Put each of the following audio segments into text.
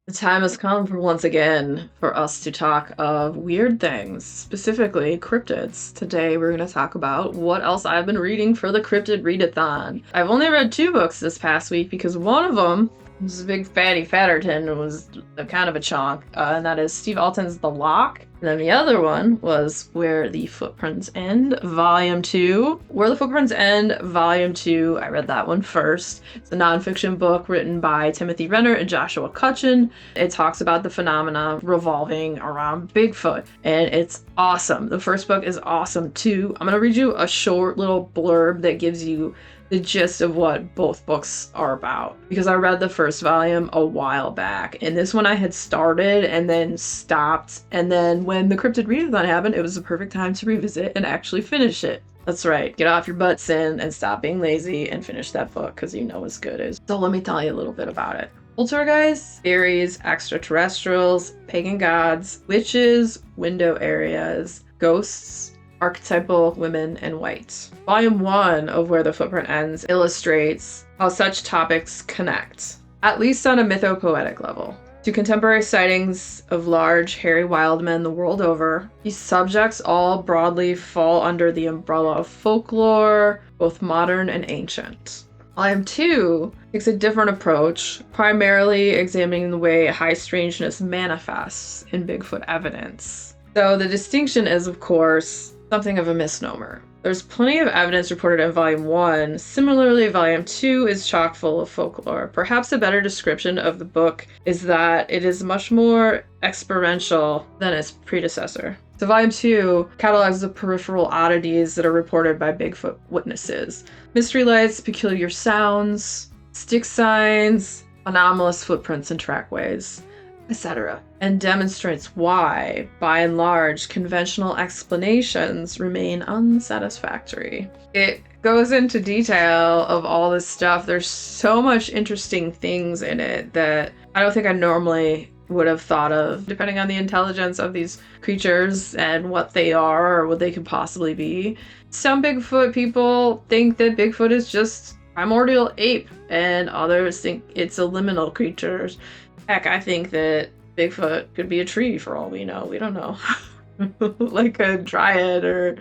The time has come for once again for us to talk of weird things, specifically cryptids. Today we're going to talk about what else I've been reading for the Cryptid Readathon. I've only read 2 books this past week because one of them was a big fatty fatterton and was a kind of a chonk, and that is Steve Alten's The Lock. And then the other one was Where the Footprints End, Volume 2. Where the Footprints End, Volume 2, I read that one first. It's a nonfiction book written by Timothy Renner and Joshua Cutchin. It talks about the phenomena revolving around Bigfoot, and it's awesome. The first book is awesome too. I'm going to read you a short little blurb that gives you the gist of what both books are about, because I read the first volume a while back, and this one I had started and then stopped, and then when the Cryptid Readathon happened, it was the perfect time to revisit and actually finish it. That's right, get off your butt, Sin, and stop being lazy and finish that book, because you know as good as. So let me tell you a little bit about it. Poltergeists, fairies, extraterrestrials, pagan gods, witches, window areas, ghosts, archetypal women, and white. Volume 1 of Where the Footprint Ends illustrates how such topics connect, at least on a mythopoetic level, to contemporary sightings of large, hairy wild men the world over. These subjects all broadly fall under the umbrella of folklore, both modern and ancient. Volume 2 takes a different approach, primarily examining the way high strangeness manifests in Bigfoot evidence. So the distinction is, of course, something of a misnomer. There's plenty of evidence reported in Volume 1. Similarly, Volume 2 is chock full of folklore. Perhaps a better description of the book is that it is much more experiential than its predecessor. So Volume 2 catalogs the peripheral oddities that are reported by Bigfoot witnesses. Mystery lights, peculiar sounds, stick signs, anomalous footprints and trackways, etc., and demonstrates why, by and large, conventional explanations remain unsatisfactory. It goes into detail of all this stuff. There's so much interesting things in it that I don't think I normally would have thought of, depending on the intelligence of these creatures and what they are or what they could possibly be. Some Bigfoot people think that Bigfoot is just primordial ape, and others think it's a liminal creature. Heck, I think that Bigfoot could be a tree for all we know. We don't know. Like a dryad or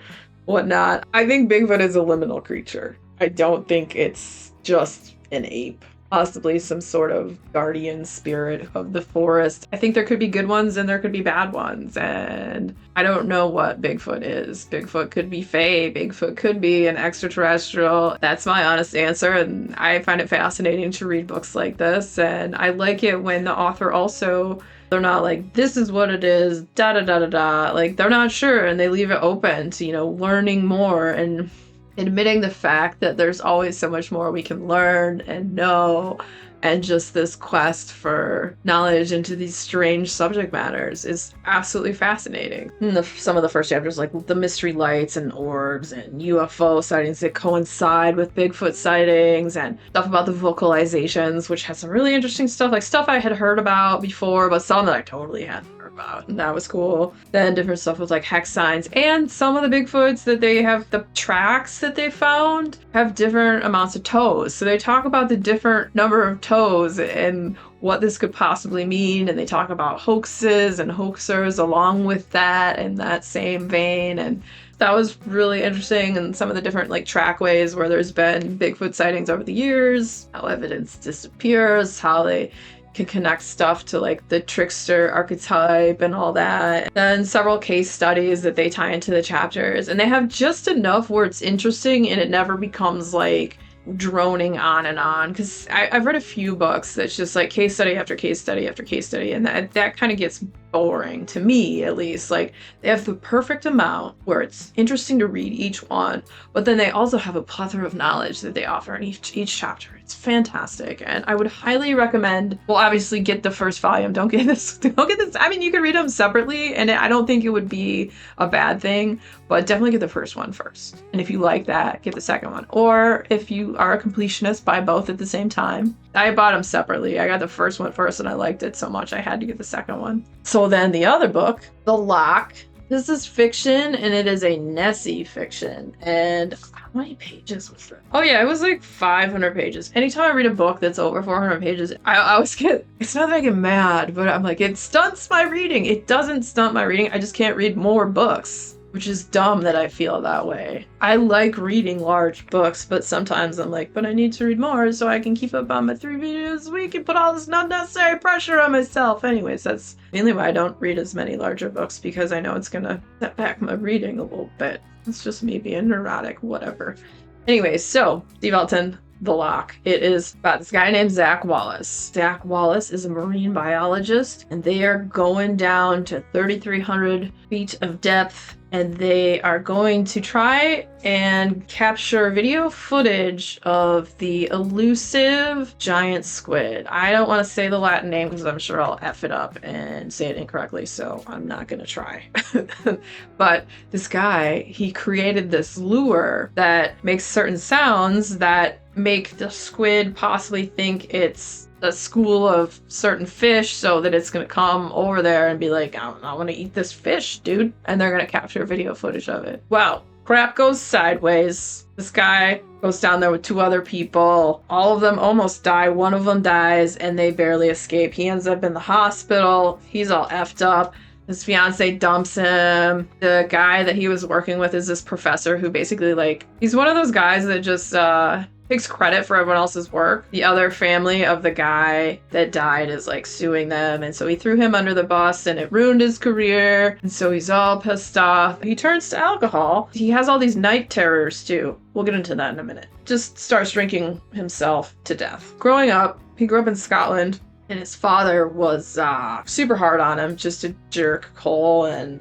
whatnot. I think Bigfoot is a liminal creature. I don't think it's just an ape. Possibly some sort of guardian spirit of the forest. I think there could be good ones and there could be bad ones. And I don't know what Bigfoot is. Bigfoot could be fae. Bigfoot could be an extraterrestrial. That's my honest answer. And I find it fascinating to read books like this. And I like it when the author also, they're not like, this is what it is, da da da da da. Like, they're not sure and they leave it open to, learning more and admitting the fact that there's always so much more we can learn and know, and just this quest for knowledge into these strange subject matters is absolutely fascinating. And some of the first chapters, like the mystery lights and orbs and UFO sightings that coincide with Bigfoot sightings, and stuff about the vocalizations, which has some really interesting stuff, like stuff I had heard about before, but some that I totally hadn't heard about, and that was cool. Then different stuff with like hex signs, and some of the Bigfoots that they have, the tracks that they found have different amounts of toes. So they talk about the different number of toes and what this could possibly mean, and they talk about hoaxes and hoaxers along with that in that same vein, and that was really interesting. And some of the different like trackways where there's been Bigfoot sightings over the years, how evidence disappears, how they can connect stuff to like the trickster archetype and all that. Then several case studies that they tie into the chapters, and they have just enough where it's interesting and it never becomes like droning on and on, because I've read a few books that's just like case study after case study after case study, and that kind of gets boring to me, at least. Like, they have the perfect amount where it's interesting to read each one, but then they also have a plethora of knowledge that they offer in each chapter. It's fantastic, and I would highly recommend, well, obviously get the first volume. Don't get this. I mean, you could read them separately, and I don't think it would be a bad thing, but definitely get the first one first. And if you like that, get the second one. Or if you are a completionist, buy both at the same time. I bought them separately. I got the first one first and I liked it so much I had to get the second one. So then the other book, The Lock, This is fiction, and it is a Nessie fiction. And how many pages was it? Oh yeah, it was like 500 pages. Anytime I read a book that's over 400 pages, I always get, it's not that I get mad, but I'm like, it stunts my reading. It doesn't stunt my reading. I just can't read more books. Which is dumb that I feel that way. I like reading large books, but sometimes I'm like, but I need to read more so I can keep up on my 3 videos a week and put all this unnecessary pressure on myself. Anyways, that's mainly why I don't read as many larger books, because I know it's gonna set back my reading a little bit. It's just me being neurotic, whatever. Anyways, so Steve Elton, The Lock. It is about this guy named Zach Wallace. Zach Wallace is a marine biologist, and they are going down to 3,300 feet of depth, and they are going to try and capture video footage of the elusive giant squid. I don't want to say the Latin name because I'm sure I'll F it up and say it incorrectly, so I'm not going to try. But this guy, he created this lure that makes certain sounds that make the squid possibly think it's a school of certain fish, so that it's gonna come over there and be like, I want to eat this fish, dude. And they're gonna capture video footage of it. Well, crap goes sideways. This guy goes down there with 2 other people. All of them almost die. One of them dies, and they barely escape. He ends up in the hospital. He's all effed up. His fiance dumps him. The guy that he was working with is this professor who basically, like, he's one of those guys that just takes credit for everyone else's work. The other family of the guy that died is like suing them, and so he threw him under the bus, and it ruined his career, and so he's all pissed off. He turns to alcohol. He has all these night terrors too. We'll get into that in a minute. Just starts drinking himself to death. Growing up, he grew up in Scotland, and his father was super hard on him, just a jerk hole, and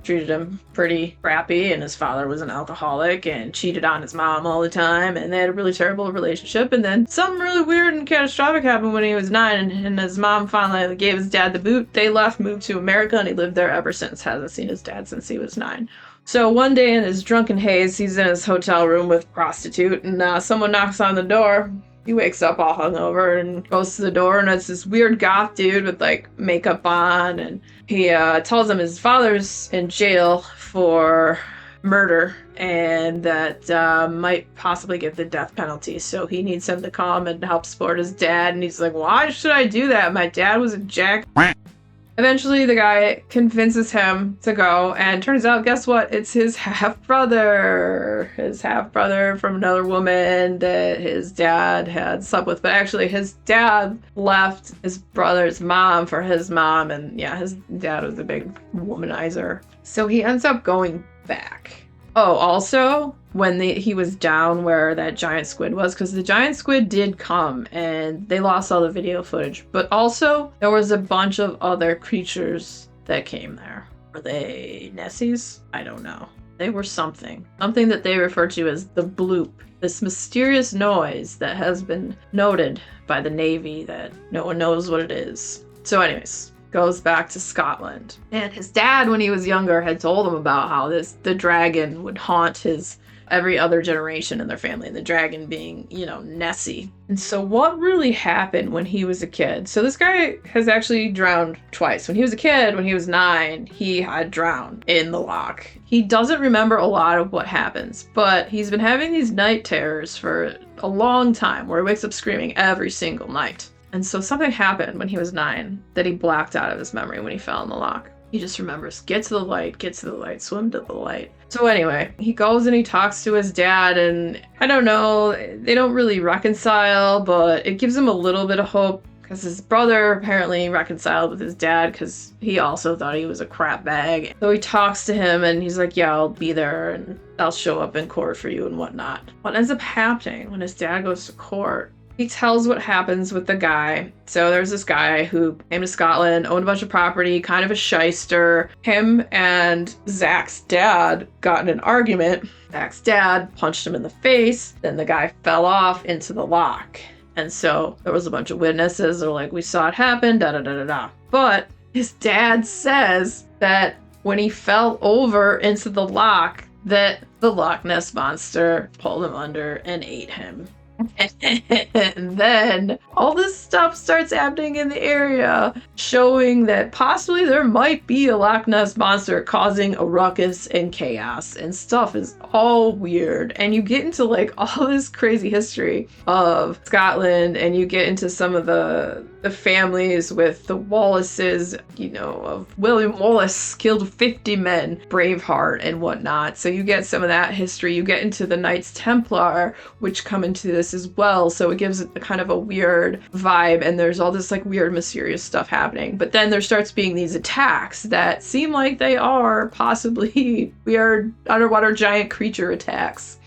treated him pretty crappy. And his father was an alcoholic and cheated on his mom all the time, and they had a really terrible relationship. And then something really weird and catastrophic happened when he was 9, and his mom finally gave his dad the boot. They left, moved to America, and he lived there ever since. Hasn't seen his dad since he was 9. So one day in his drunken haze, he's in his hotel room with a prostitute, and someone knocks on the door. He wakes up all hungover and goes to the door, and it's this weird goth dude with like makeup on, and he tells him his father's in jail for murder, and that might possibly get the death penalty. So he needs him to come and help support his dad, and he's like, why should I do that? My dad was a jack. Eventually, the guy convinces him to go, and turns out, guess what? It's his half-brother. His half-brother from another woman that his dad had slept with. But actually, his dad left his brother's mom for his mom, and yeah, his dad was a big womanizer. So he ends up going back. Oh, also, when he was down where that giant squid was, because the giant squid did come and they lost all the video footage, but also there was a bunch of other creatures that came there. Were they Nessies? I don't know. They were something that they refer to as the bloop, this mysterious noise that has been noted by the Navy that no one knows what it is. So anyways, goes back to Scotland. And his dad, when he was younger, had told him about how the dragon would haunt his every other generation in their family, and the dragon being, Nessie. And so what really happened when he was a kid? So this guy has actually drowned twice. When he was a kid, when he was 9, he had drowned in the loch. He doesn't remember a lot of what happens, but he's been having these night terrors for a long time where he wakes up screaming every single night. And so something happened when he was 9 that he blacked out of his memory when he fell in the loch. He just remembers, get to the light, swim to the light. So anyway, he goes and he talks to his dad, and I don't know, they don't really reconcile, but it gives him a little bit of hope, because his brother apparently reconciled with his dad because he also thought he was a crap bag. So he talks to him, and he's like, yeah, I'll be there, and I'll show up in court for you and whatnot. What ends up happening when his dad goes to court, he tells what happens with the guy. So there's this guy who came to Scotland, owned a bunch of property, kind of a shyster. Him and Zach's dad got in an argument. Zach's dad punched him in the face. Then the guy fell off into the loch. And so there was a bunch of witnesses. They're like, we saw it happen, da-da-da-da-da. But his dad says that when he fell over into the loch, that the Loch Ness Monster pulled him under and ate him. And then all this stuff starts happening in the area, showing that possibly there might be a Loch Ness monster causing a ruckus and chaos, and stuff is all weird. And you get into like all this crazy history of Scotland, and you get into some of the families with the Wallaces, you know, of William Wallace killed 50 men, Braveheart and whatnot. So you get some of that history. You get into the Knights Templar, which come into this as well. So it gives it kind of a weird vibe, and there's all this like weird mysterious stuff happening. But then there starts being these attacks that seem like they are possibly weird underwater giant creature attacks.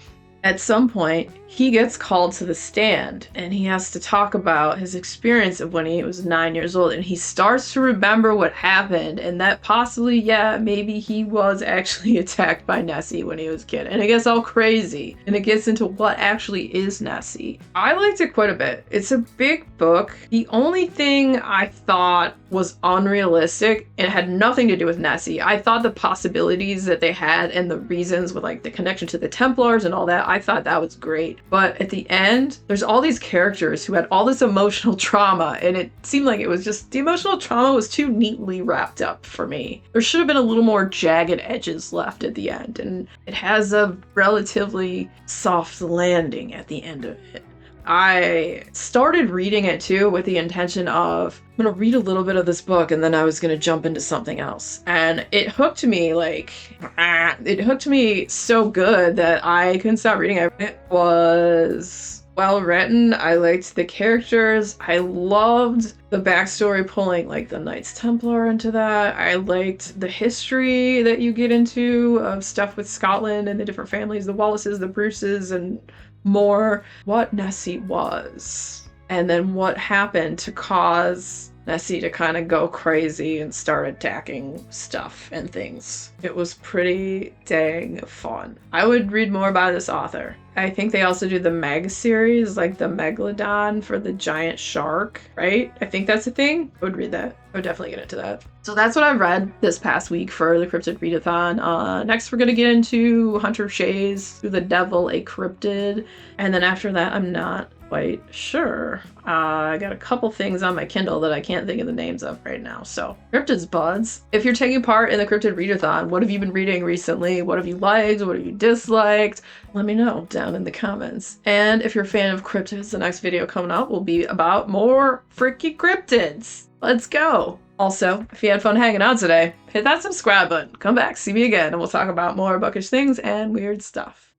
At some point, he gets called to the stand, and he has to talk about his experience of when he was 9 years old, and he starts to remember what happened, and that possibly, yeah, maybe he was actually attacked by Nessie when he was a kid, and it gets all crazy, and it gets into what actually is Nessie. I liked it quite a bit. It's a big book. The only thing I thought was unrealistic, and it had nothing to do with Nessie. I thought the possibilities that they had and the reasons with like the connection to the Templars and all that, I thought that was great. But at the end, there's all these characters who had all this emotional trauma, and it seemed like it was just, the emotional trauma was too neatly wrapped up for me. There should have been a little more jagged edges left at the end, and it has a relatively soft landing at the end of it. I started reading it too with the intention of, I'm gonna read a little bit of this book and then I was gonna jump into something else. And it hooked me it hooked me so good that I couldn't stop reading it. It was well written. I liked the characters. I loved the backstory pulling like the Knights Templar into that. I liked the history that you get into of stuff with Scotland and the different families, the Wallaces, the Bruces, and more what Nessie was, and then what happened to cause Nessie to kind of go crazy and start attacking stuff and things. It was pretty dang fun. I would read more about this author. I think they also do the Meg series, like the Megalodon for the giant shark, right? I think that's a thing. I would read that. I would definitely get into that. So that's what I've read this past week for the Cryptid Readathon. Next, we're going to get into Hunter of Shays, Through the Devil, a Cryptid. And then after that, I'm not quite sure. I got a couple things on my Kindle that I can't think of the names of right now. So, Cryptids buds. If you're taking part in the Cryptid Readathon, what have you been reading recently? What have you liked? What have you disliked? Let me know down in the comments. And if you're a fan of cryptids, the next video coming up will be about more freaky cryptids. Let's go. Also, if you had fun hanging out today, hit that subscribe button. Come back, see me again, and we'll talk about more bookish things and weird stuff.